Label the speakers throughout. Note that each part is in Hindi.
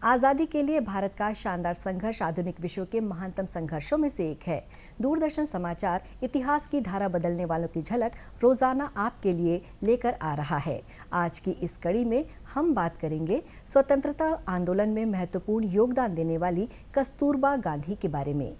Speaker 1: आज़ादी के लिए भारत का शानदार संघर्ष आधुनिक विश्व के महानतम संघर्षों में से एक है। दूरदर्शन समाचार इतिहास की धारा बदलने वालों की झलक रोजाना आपके लिए लेकर आ रहा है। आज की इस कड़ी में हम बात करेंगे स्वतंत्रता आंदोलन में महत्वपूर्ण योगदान देने वाली कस्तूरबा गांधी के बारे में।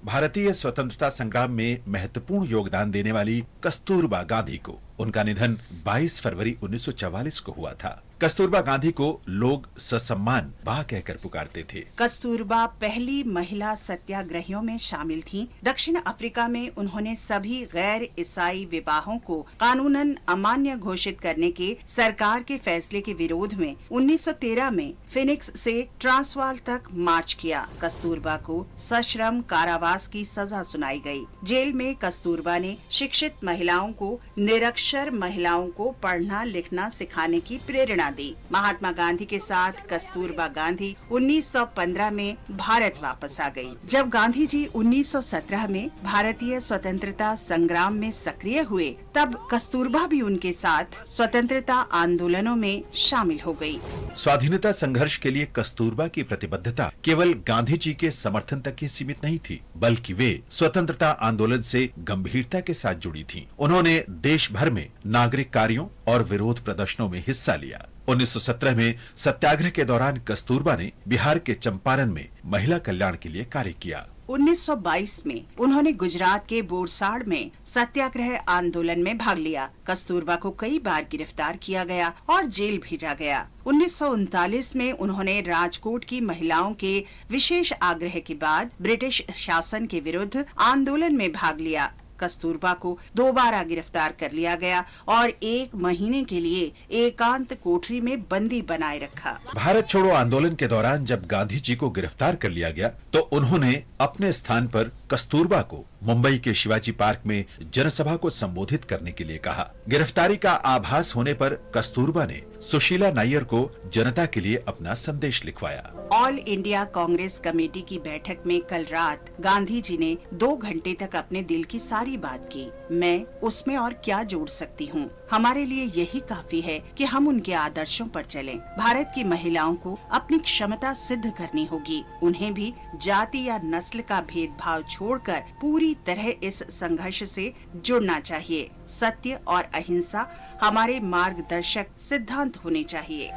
Speaker 2: भारतीय स्वतंत्रता संग्राम में महत्वपूर्ण योगदान देने वाली कस्तूरबा गांधी को उनका निधन 22 फरवरी 1944 को हुआ था। कस्तूरबा गांधी को लोग ससम्मान बा कहकर पुकारते थे।
Speaker 3: कस्तूरबा पहली महिला सत्याग्रहियों में शामिल थीं। दक्षिण अफ्रीका में उन्होंने सभी गैर ईसाई विवाहों को कानूनन अमान्य घोषित करने के सरकार के फैसले के विरोध में 1913 में फिनिक्स से ट्रांसवाल तक मार्च किया। कस्तूरबा को सश्रम कारावास की सजा सुनाई गई। जेल में कस्तूरबा ने शिक्षित महिलाओं को निरक्षर महिलाओं को पढ़ना लिखना सिखाने की प्रेरणा दी। महात्मा गांधी के साथ कस्तूरबा गांधी 1915 में भारत वापस आ गई। जब गांधी जी 1917 में भारतीय स्वतंत्रता संग्राम में सक्रिय हुए, तब कस्तूरबा भी उनके साथ स्वतंत्रता आंदोलनों में शामिल हो गई।
Speaker 2: स्वाधीनता संघर्ष के लिए कस्तूरबा की प्रतिबद्धता केवल गांधी जी के समर्थन तक ही सीमित नहीं थी, बल्कि वे स्वतंत्रता आंदोलन से गंभीरता के साथ जुड़ी थीं। उन्होंने देश भर में नागरिक कार्यों और विरोध प्रदर्शनों में हिस्सा लिया। 1917 में सत्याग्रह के दौरान कस्तूरबा ने बिहार के चंपारण में महिला कल्याण के लिए कार्य किया।
Speaker 3: 1922 में उन्होंने गुजरात के बोरसाड़ में सत्याग्रह आंदोलन में भाग लिया। कस्तूरबा को कई बार गिरफ्तार किया गया और जेल भेजा गया। 1939 में उन्होंने राजकोट की महिलाओं के विशेष आग्रह के बाद ब्रिटिश शासन के विरुद्ध आंदोलन में भाग लिया। कस्तूरबा को दोबारा गिरफ्तार कर लिया गया और 1 महीने के लिए एकांत कोठरी में बंदी बनाए रखा।
Speaker 2: भारत छोड़ो आंदोलन के दौरान जब गांधी जी को गिरफ्तार कर लिया गया, तो उन्होंने अपने स्थान पर कस्तूरबा को मुंबई के शिवाजी पार्क में जनसभा को संबोधित करने के लिए कहा। गिरफ्तारी का आभास होने पर कस्तूरबा ने सुशीला नायर को जनता के लिए अपना संदेश लिखवाया।
Speaker 3: ऑल इंडिया कांग्रेस कमेटी की बैठक में कल रात गांधी जी ने 2 घंटे तक अपने दिल की सारी बात की। मैं उसमें और क्या जोड़ सकती हूँ? हमारे लिए यही काफी है कि हम उनके आदर्शों पर चलें। भारत की महिलाओं को अपनी क्षमता सिद्ध करनी होगी। उन्हें भी जाति या नस्ल का भेदभाव छोड़कर पूरी तरह इस संघर्ष से जुड़ना चाहिए। सत्य और अहिंसा हमारे मार्गदर्शक सिद्धांत होने चाहिए।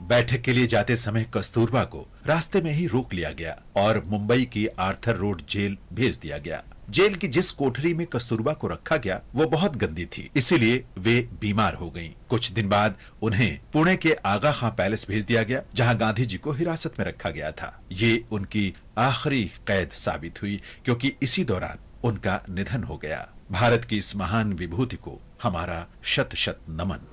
Speaker 2: बैठक के लिए जाते समय कस्तूरबा को रास्ते में ही रोक लिया गया और मुंबई की आर्थर रोड जेल भेज दिया गया। जेल की जिस कोठरी में कस्तूरबा को रखा गया वो बहुत गंदी थी, इसीलिए वे बीमार हो गईं। कुछ दिन बाद उन्हें पुणे के आगा खां पैलेस भेज दिया गया, जहां गांधी जी को हिरासत में रखा गया था। ये उनकी आखिरी कैद साबित हुई, क्योंकि इसी दौरान उनका निधन हो गया। भारत की इस महान विभूति को हमारा शत शत नमन।